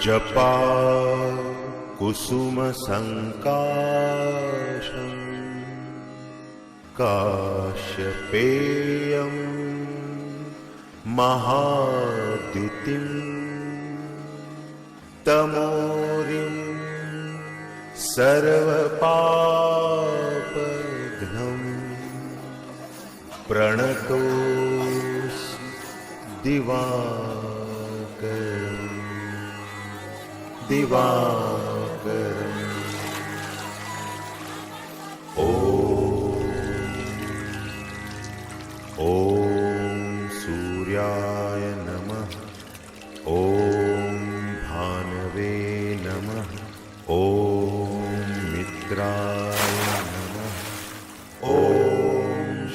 जपा कुसुम संकाशम काश्यपेयं महाद्युतिं तमोरिं सर्वपापघ्नं प्रणतोऽस्मि दिवाकरम् ॐ सूर्याय नमः। ॐ भानवे नमः। ॐ मित्राय नमः। ॐ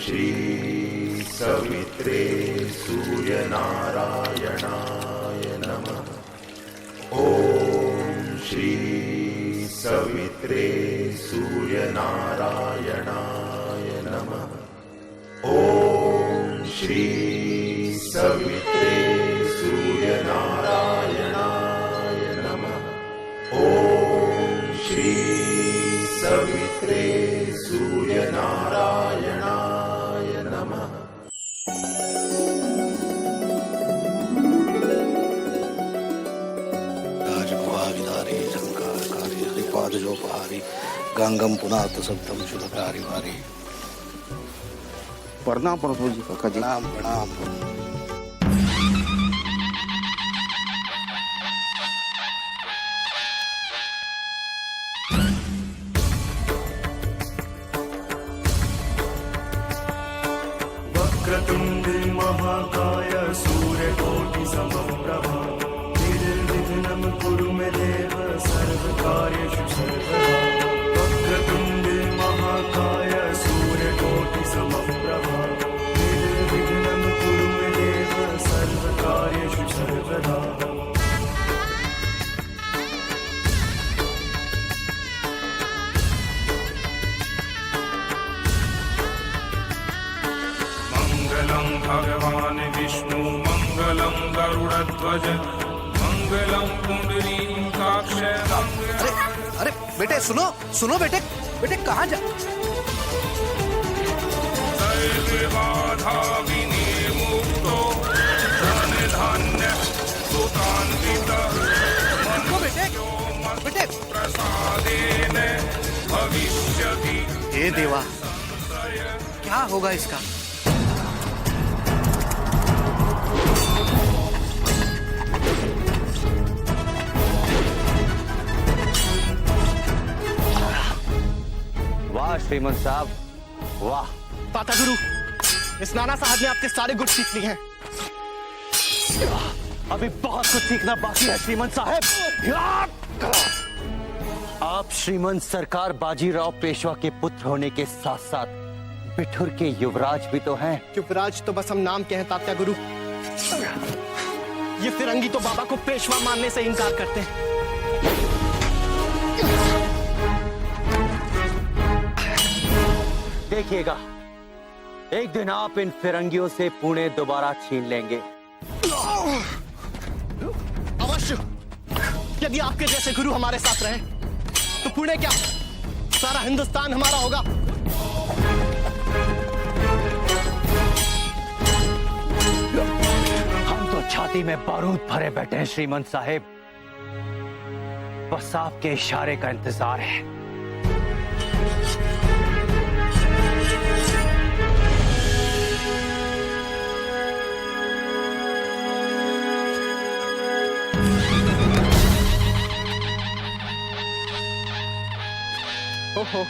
श्री सवित्रे सूर्यनारायणाय नमः। ॐ श्री सवित्रे सूर्यनारायणाय नमः। ॐ श्री सवित्रे सूर्यनारायणाय नमः। ॐ श्री सवित्रे सूर्यनारायणाय नमः। राजकुमारी संकारकारी हरिपादजोपहारी गंगम पुनात सप्तम शुभकारी वारी। प्रणाम प्रभु जी काका जी। प्रणाम प्रणाम। वक्रतुंड महाकाय सूर्यकोटि समप्रभा निर्विघ्नं कुरु मे देव सर्वकार्येषु सर्वदा। वक्रतुंड महाकाय सूर्यकोटि समप्रभा निर्विघ्नं कुरु मे देव सर्वकार्येषु सर्वदा। मंगलं भगवान् विष्णु मंगलं गरुड़ध्वज मंगलं पुंडरीकाक्ष। अरे अरे बेटे सुनो सुनो बेटे बेटे कहाँ जा। सर्वबाधा विनिर्मुक्तो धन धान्य सुतान्वितः देखो बेटे बेटे। प्रसादेन भविष्यति। हे देवा क्या होगा इसका। वाह श्रीमंत साहब वाह। ताता गुरु, इस नाना साहब ने आपके सारे गुण सीख लिए हैं। अभी बहुत कुछ सीखना बाकी है श्रीमंत साहब। आप श्रीमंत सरकार बाजीराव पेशवा के पुत्र होने के साथ साथ बिठुर के युवराज भी तो हैं। युवराज तो बस हम नाम के हैं तात्या गुरु। ये फिरंगी तो बाबा को पेशवा मानने से इनकार करते हैं। देखिएगा एक दिन आप इन फिरंगियों से पुणे दोबारा छीन लेंगे। अवश्य। यदि आपके जैसे गुरु हमारे साथ रहे तो पुणे क्या सारा हिंदुस्तान हमारा होगा। हम तो छाती में बारूद भरे बैठे हैं श्रीमंत साहेब, बस आपके इशारे का इंतजार है। ओहो,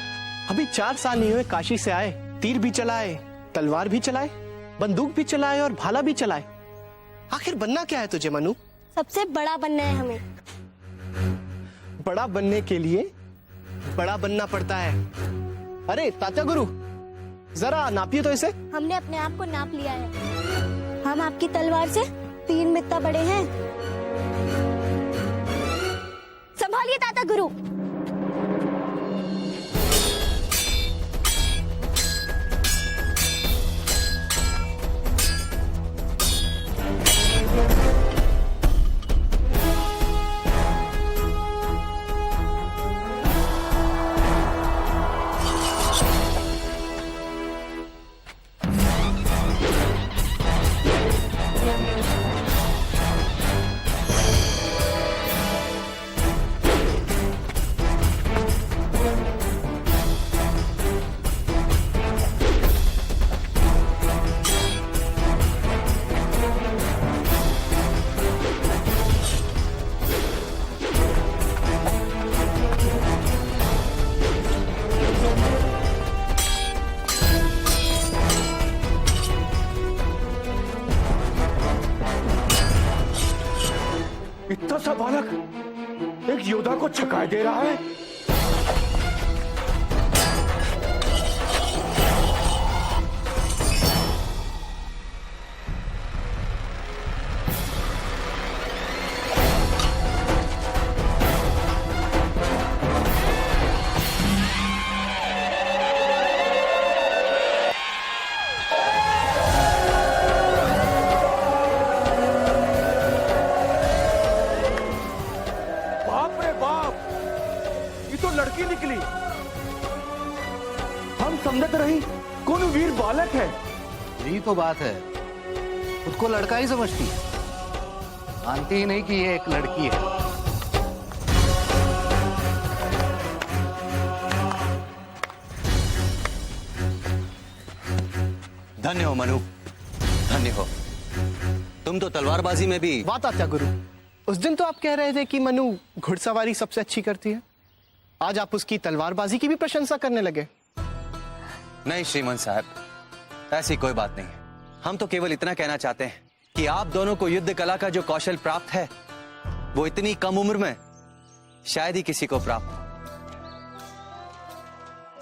अभी 4 साल नहीं हुए काशी से आए। तीर भी चलाए, तलवार भी चलाए, बंदूक भी चलाए और भाला भी चलाए। आखिर बनना क्या है तुझे मनु? सबसे बड़ा बनना है हमें। बड़ा बनने के लिए बड़ा बनना पड़ता है। अरे तात्या गुरु, जरा नापिए तो इसे। हमने अपने आप को नाप लिया है। हम आपकी तलवार से 3 मित्ता बड़े हैं। संभालिए तात्या गुरु। इतना सा बालक एक योद्धा को छकाए दे रहा है। बाप रे बाप, ये तो लड़की निकली। हम समझते रही कौन वीर बालक है। यही तो बात है, खुद को लड़का ही समझती है, मानती ही नहीं कि ये एक लड़की है। धन्य हो मनु, धन्य हो। तुम तो तलवारबाजी में भी। बात आत्या गुरु, उस दिन तो आप कह रहे थे कि मनु घुड़सवारी सबसे अच्छी करती है, आज आप उसकी तलवारबाजी की भी प्रशंसा करने लगे। नहीं श्रीमान साहब, ऐसी कोई बात नहीं है। हम तो केवल इतना कहना चाहते हैं कि आप दोनों को युद्ध कला का जो कौशल प्राप्त है वो इतनी कम उम्र में शायद ही किसी को प्राप्त हो।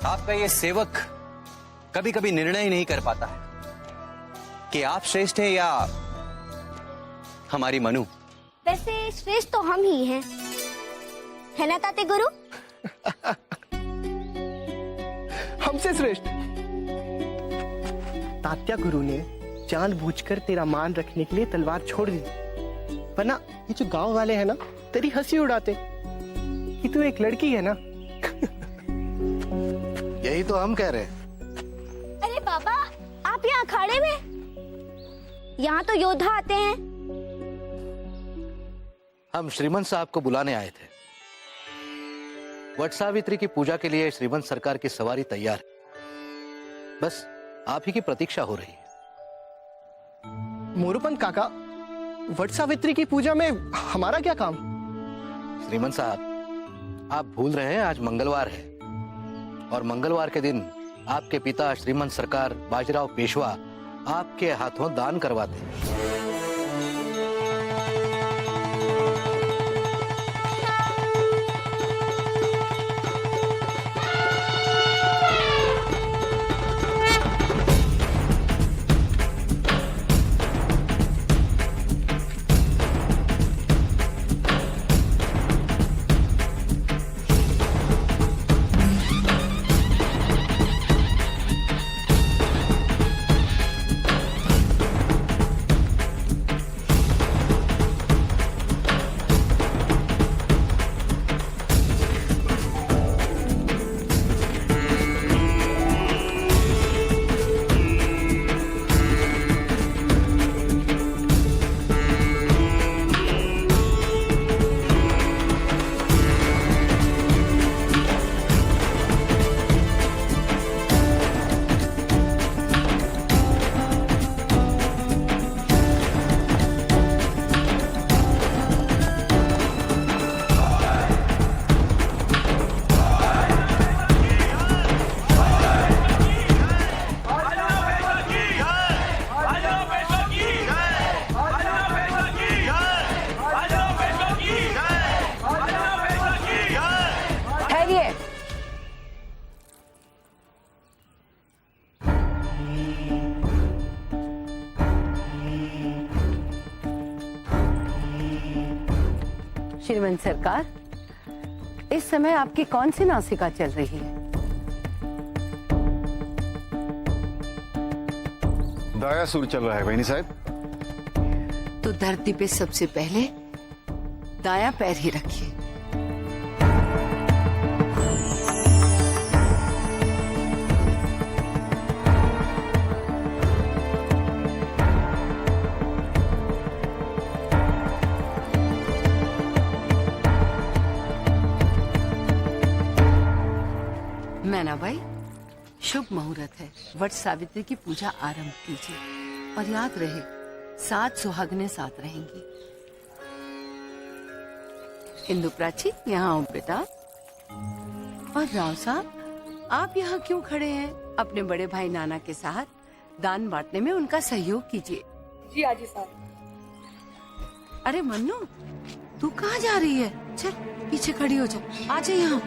आपका ये सेवक कभी कभी निर्णय ही नहीं कर पाता है कि आप श्रेष्ठ है या हमारी मनु। वैसे श्रेष्ठ तो हम ही हैं, है ना ताते गुरु? हमसे श्रेष्ठ। तात्या गुरु ने जानबूझकर तेरा मान रखने के लिए तलवार छोड़ दी, वरना ये जो गांव वाले हैं ना तेरी हंसी उड़ाते कि तू एक लड़की है ना। यही तो हम कह रहे हैं। अरे बाबा, आप यहाँ अखाड़े में? यहाँ तो योद्धा आते हैं। हम श्रीमंत साहब को बुलाने आए थे। वट सावित्री की पूजा के लिए श्रीमंत सरकार की सवारी तैयार है, बस आप ही की प्रतीक्षा हो रही है। मोरूपंत काका, वट सावित्री की पूजा में हमारा क्या काम? श्रीमंत साहब, आप भूल रहे हैं आज मंगलवार है, और मंगलवार के दिन आपके पिता श्रीमंत सरकार बाजीराव पेशवा आपके हाथों दान करवाते हैं। श्रीमंत सरकार, इस समय आपकी कौन सी नासिका चल रही है? दाया सुर चल रहा है बहनी साहब। तो धरती पे सबसे पहले दाया पैर ही रखिए। मैनाबाई, शुभ मुहूर्त है, वट सावित्री की पूजा आरंभ कीजिए, और याद रहे 7 सुहागनें साथ रहेंगी। इंदु प्राची, यहाँ आओ बेटा। और राव साहब, आप यहाँ क्यों खड़े हैं? अपने बड़े भाई नाना के साथ दान बांटने में उनका सहयोग कीजिए। जी आजी साहब। अरे मन्नू, तू कहाँ जा रही है? चल पीछे खड़ी हो जा, आ जा यहाँ।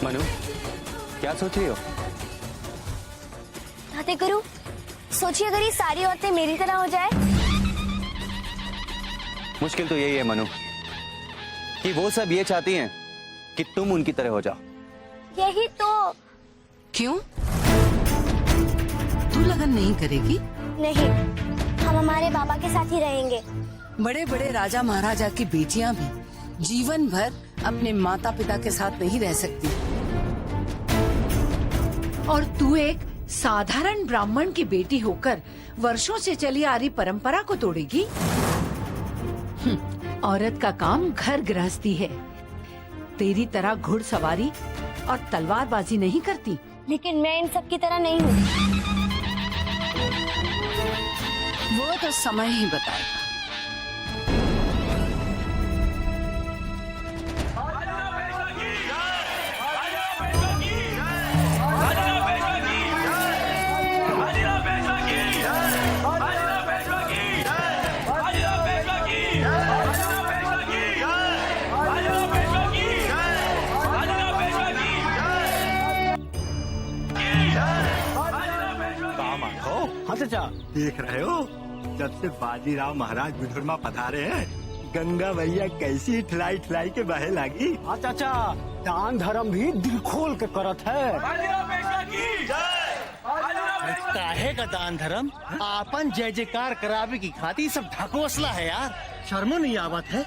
मनु, क्या सोच रही हो? ताते गुरु, सोचिए अगर ये सारी औरतें मेरी तरह हो जाए। मुश्किल तो यही है मनु, कि वो सब ये चाहती हैं कि तुम उनकी तरह हो जाओ। यही तो। क्यों? तू लगन नहीं करेगी? नहीं, हम हमारे बाबा के साथ ही रहेंगे। बड़े बड़े राजा महाराजा की बेटियां भी जीवन भर अपने माता पिता के साथ नहीं रह सकती। और तू एक साधारण ब्राह्मण की बेटी होकर वर्षों से चली आ रही परंपरा को तोड़ेगी? औरत का काम घर गृहस्थी है, तेरी तरह घुड़सवारी और तलवारबाजी नहीं करती। लेकिन मैं इन सब की तरह नहीं हूँ। वो तो समय ही बताएगा। हाँ चाचा, देख रहे हो जब से बाजीराव महाराज विदुरमा पधारे हैं, गंगा भैया कैसी ठिलाई ठिलाई के बहे लगी। हाँ चाचा, दान धर्म भी दिल खोल के करत है। काहे का दान धर्म? आपन जय जयकार करावे की खातिर सब ढकोसला है यार, शर्मो नहीं आवत है।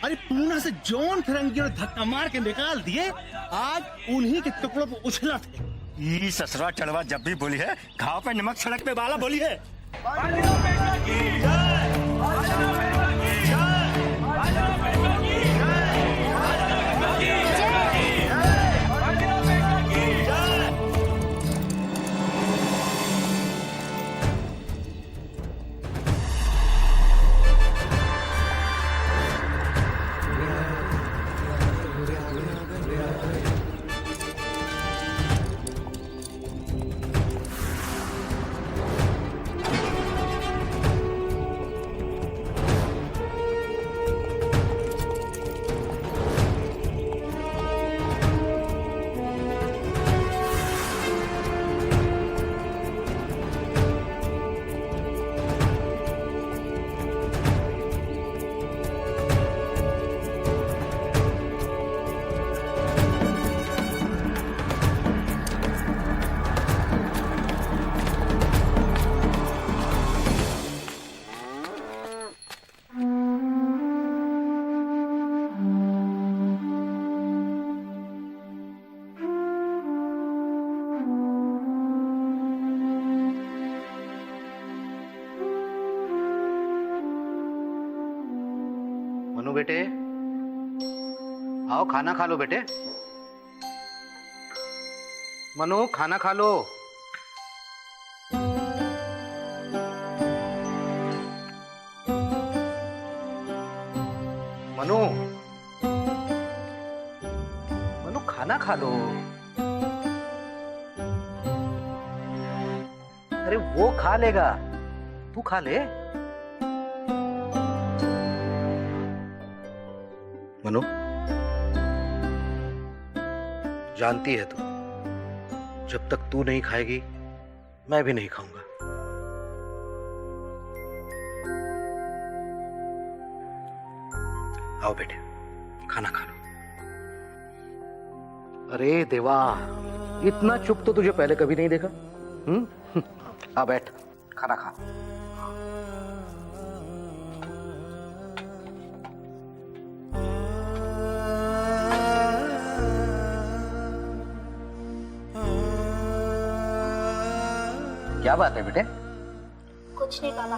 अरे पूना से जौन फिरंगी और धक्का मार के निकाल दिए, आज उन्हीं के टुकड़ों पर उछला थे। ये ससुरा चढ़वा जब भी बोली है, घाव पे नमक सड़क पे बाला बोली है। मनु बेटे, आओ खाना खा लो बेटे। मनु खाना खा लो। मनु, मनु खाना खा लो। अरे वो खा लेगा, तू खा ले। मनु, जानती है तू, जब तक तू नहीं खाएगी मैं भी नहीं खाऊंगा। आओ बेटे, खाना खा लो। अरे देवा, इतना चुप तो तुझे पहले कभी नहीं देखा। आ बैठ, खाना खा। क्या बात है बेटे? कुछ नहीं पापा।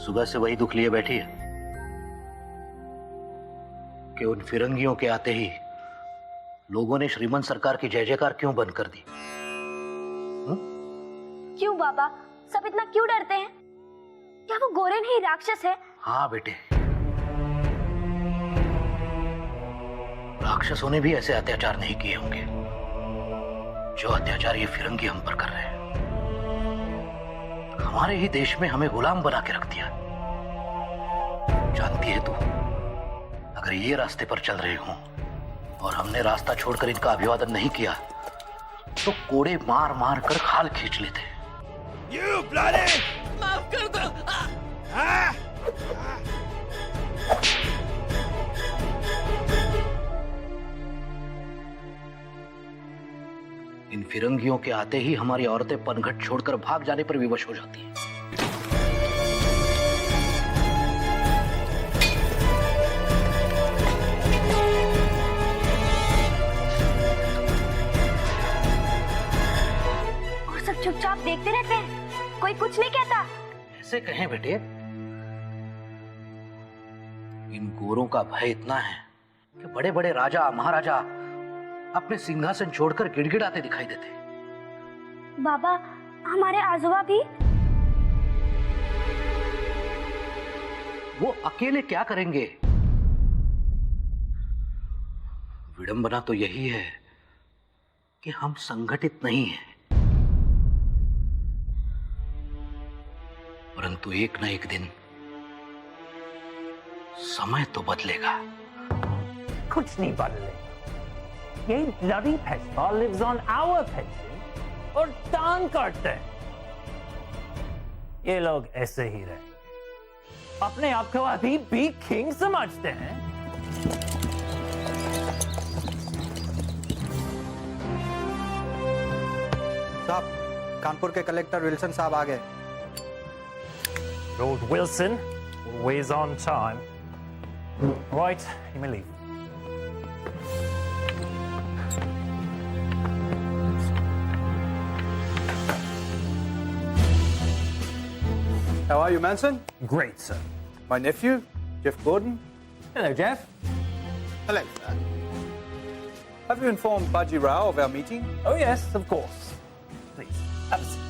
सुबह से वही दुख लिए बैठी है कि उन फिरंगियों के आते ही लोगों ने श्रीमंत सरकार की जय जयकार क्यों बंद कर दी? क्यों बाबा, सब इतना क्यों डरते हैं? क्या वो गोरे नहीं राक्षस है? हाँ बेटे, राक्षसों ने भी ऐसे अत्याचार नहीं किए होंगे जो अत्याचार ये फिरंगी हम पर कर रहे हैं। हमारे ही देश में हमें गुलाम बना के रख दिया। जानती है तू, अगर ये रास्ते पर चल रहे हों और हमने रास्ता छोड़कर इनका अभिवादन नहीं किया तो कोड़े मार मार कर खाल खींच लेते। माफ कर दो। इन फिरंगियों के आते ही हमारी औरतें पनघट छोड़कर भाग जाने पर विवश हो जाती हैं। और सब चुपचाप देखते रहते हैं, कोई कुछ नहीं कहता। ऐसे कहें बेटे, इन गोरों का भय इतना है कि बड़े बड़े राजा महाराजा अपने सिंहासन छोड़कर गिड़गिड़ाते दिखाई देते। बाबा, हमारे आजोबा भी। वो अकेले क्या करेंगे? विडंबना तो यही है कि हम संगठित नहीं हैं, परंतु एक न एक दिन समय तो बदलेगा। कुछ नहीं बदलेगा। ये bloody Peshwa lives on our pension और दान करते हैं। ये लोग ऐसे ही रहे, अपने आप को अभी भी किंग समझते हैं। साहब, कानपुर के कलेक्टर विल्सन साहब आ गए। Lord Wilson, always on time. Right, you may leave. How are you, Manson? Great, sir. My nephew, Jeff Gordon. Hello, Jeff. Hello, sir. Have you informed Baji Rao of our meeting? Oh, yes, of course. Please, have a seat.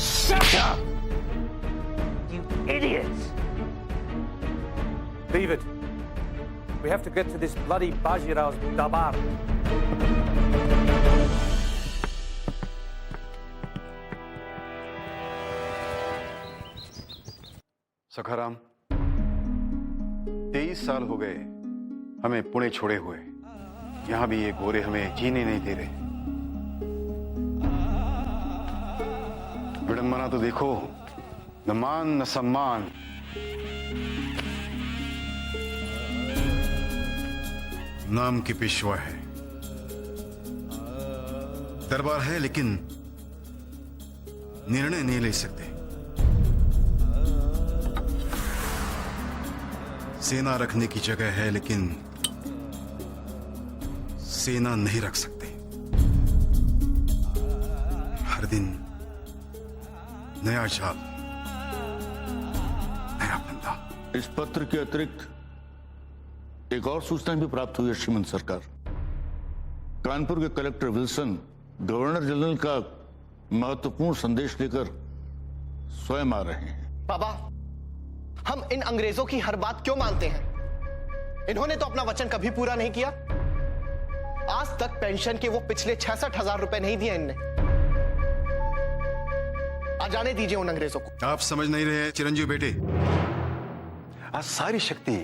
Shut up! You idiots! Leave it. We have to get to this bloody Baji Rao's dabar. Sakharam, 23 साल हो गए हमें पुणे छोड़े हुए। यहां भी ये गोरे हमें जीने नहीं दे रहे। विडंबना तो देखो, न मान न सम्मान। नाम की पेशवा है, दरबार है, लेकिन निर्णय नहीं ले सकते। सेना रखने की जगह है, लेकिन सेना नहीं रख सकते। हर दिन नया चाल, नया बंदा। इस पत्र के अतिरिक्त एक और सूचना भी प्राप्त हुई है श्रीमंत सरकार। कानपुर के कलेक्टर विल्सन गवर्नर जनरल का महत्वपूर्ण संदेश लेकर स्वयं आ रहे हैं। बाबा, हम इन अंग्रेजों की हर बात क्यों मानते हैं? इन्होंने तो अपना वचन कभी पूरा नहीं किया। आज तक पेंशन के वो पिछले 66,000 रुपए नहीं दिए इनने। आ जाने दीजिए उन अंग्रेजों को। आप समझ नहीं रहे चिरंजीव बेटे, आज सारी शक्ति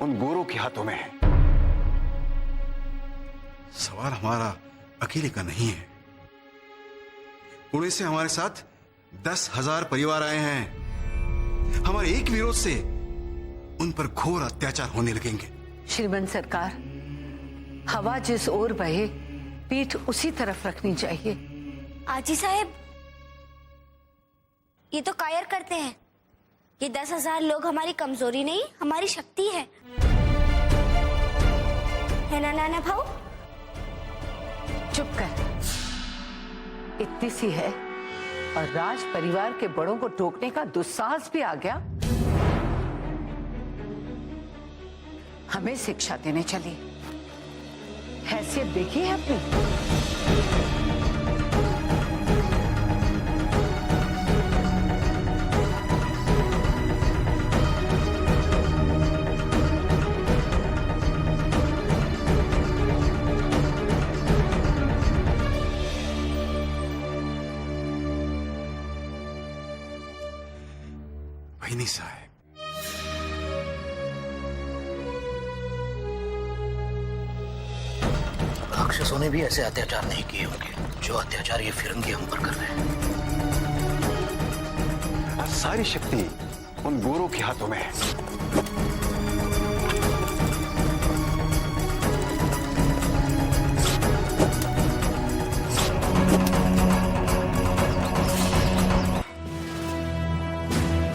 उन गोरों के हाथों में है। सवाल हमारा अकेले का नहीं है। पुणे से हमारे साथ 10,000 परिवार आए हैं। हमारे एक विरोध से उन पर घोर अत्याचार होने लगेंगे। श्रीमंत सरकार, हवा जिस ओर बहे पीठ उसी तरफ रखनी चाहिए। आजी साहब, ये तो कायर करते हैं। ये 10,000 लोग हमारी कमजोरी नहीं, हमारी शक्ति है ना नाना भाऊ? चुप कर, इतनी सी है और राज परिवार के बड़ों को टोकने का दुस्साहस भी आ गया। हमें शिक्षा देने चली, हैसियत देखी है अपनी? नहीं साहब, राक्षसों ने भी ऐसे अत्याचार नहीं किए होंगे जो अत्याचार ये फिरंगी हम पर कर रहे हैं। आज सारी शक्ति उन गोरों के हाथों में है।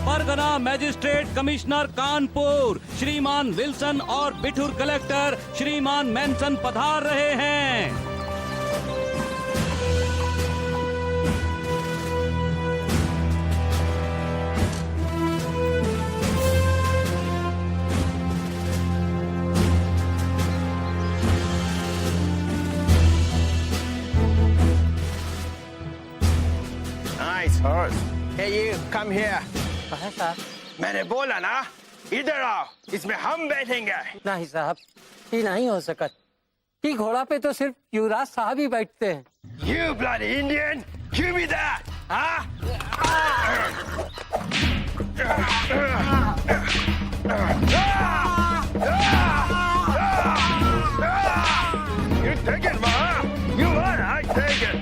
परगना मैजिस्ट्रेट कमिश्नर कानपुर श्रीमान विल्सन और बिठूर कलेक्टर श्रीमान मैनसन पधार रहे हैं। Nice horse. Hey you, come here. है साहब, मैंने बोला ना, इधर आओ, इसमें हम बैठेंगे। नहीं साहब, ये नहीं हो सकता। ये घोड़ा पे तो सिर्फ युवराज साहब ही बैठते हैं। You bloody Indian, give me that, huh? You take it, ma. You want, I take it.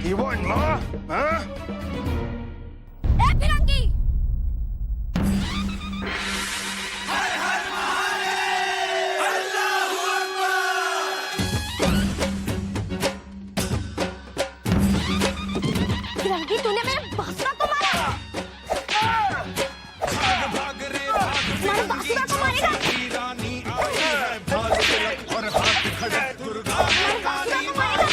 You want more, huh? ए फिरंगी! फिरंगी, तूने मेरे बासुरा को मारा! तुम्हारे बासुरा को मारेगा! तुम्हारे बासुरा को मारेगा!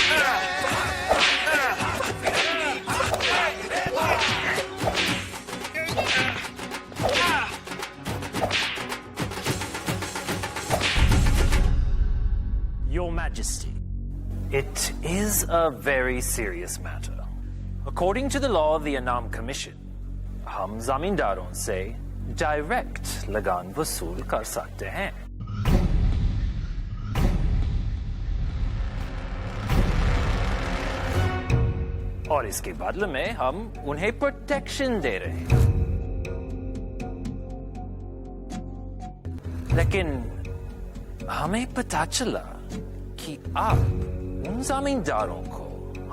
Your Majesty, it is a very serious matter. According to the law of the Anam Commission, हम जमींदारों से डायरेक्ट लगान वसूल कर सकते हैं। और इसके बदले में हम उन्हें प्रोटेक्शन दे रहे हैं। लेकिन हमें पता चला कि आप उन जमींदारों को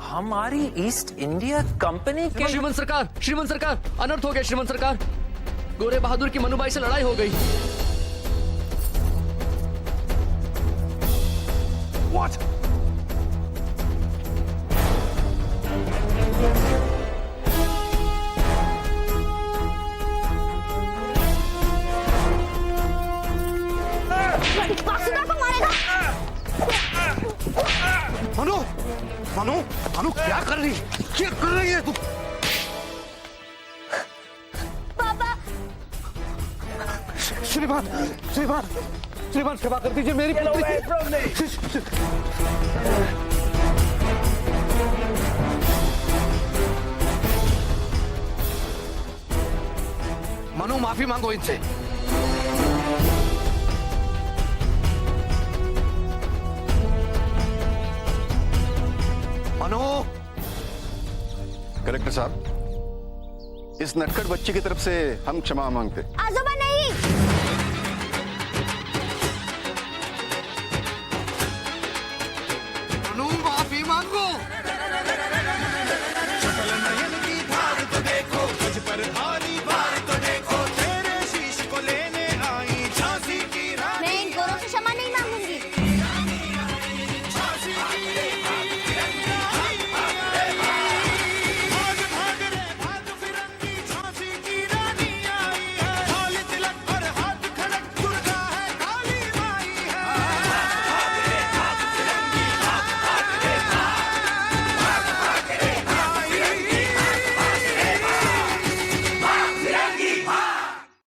हमारी ईस्ट इंडिया कंपनी के श्रीमंत सरकार अनर्थ हो गया। श्रीमंत सरकार, गोरे बहादुर की मनुबाई से लड़ाई हो गई। What? वासुदा को मारेगा। मनु, मनु, मनु क्या कर रही है तू? पापा। श्रीमान, श्रीमान, श्रीमान क्षमा कर दीजिए मेरी पुत्री की। मनु माफी मांगो इनसे। मनु। कलेक्टर साहब, इस नटखट बच्ची की तरफ से हम क्षमा मांगते। आजोबा नहीं।